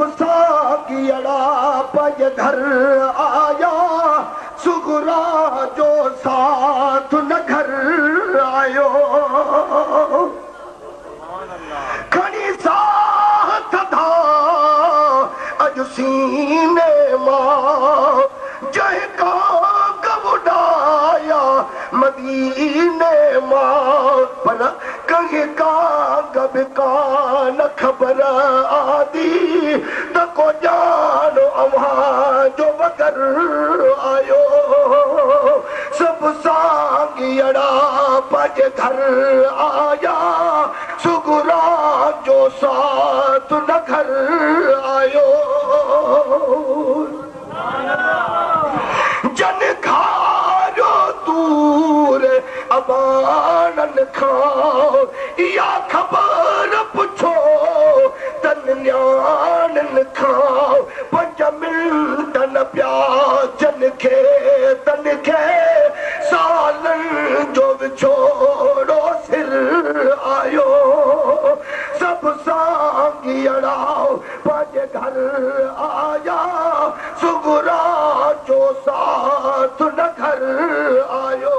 सब सागियड़ा पज घर आया सुगरा जो साथ न घर आयो खड़ी साथ था अज सीने मां जह का गवडाया मदीने मां पर कहीं का गब का न खबर आदि त को जानो अवां जो वगर आयो सब सागियड़ा पज घर आया सुगरा जो साथ न घर आयो जन खारो दूर अबानन खाओ या खबर पुछो तन न्याणन खाओ 5 मिंट न प्या जन खे तन खे सालन जो विछोड़ो सिर आयो सब सागियड़ा पज घर आया सुगरा जो साथ न घर आयो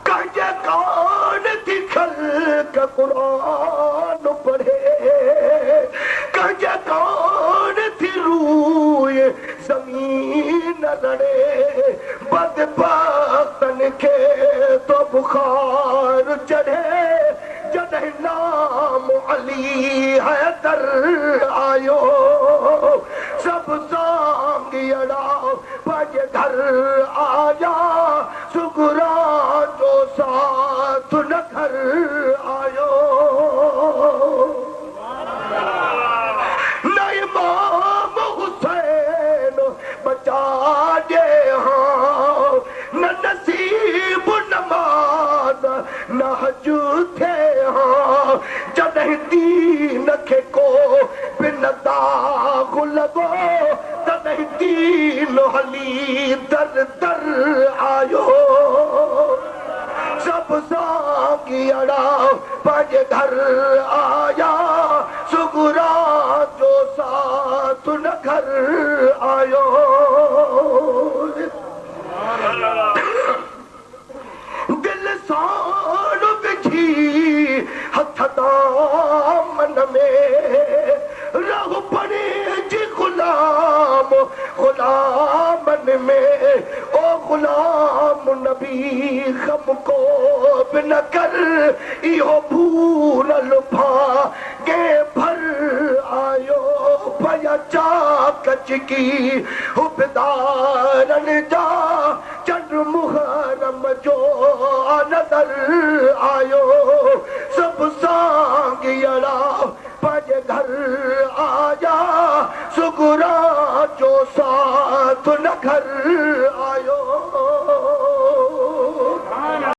कजे कान थी खल्क कुरान पढ़े कजे कान थी रूय जमीन लड़े बदबख्तन के तो बुखार चढ़े जॾहिं नाम अली हैदर आयो सब सागियड़ा पज घर आया सुगरा जो साथ न घर आयो न इमाम हुसैन बचा जे हाँ न नसीब नमाज न हज थे हाँ जॾहिं दीन खे को बिन दाग लॻो तॾहिं दीन हली दर दर आयो सब सागियड़ा पज घर आया सुगरा जो साथ न घर आयो दिल साण विझी हथ दामन में रह पड़े जी गुलाम गुलामन में ओ गुलाम नबी गम को बिन कर इहो भूलल भागे भर आयो भया चाकच की हुबदारन जा चंद्र मुहर्रम जो नजर आयो सब सागियड़ा पज घर आया सुगरा जो साथ न घर आयो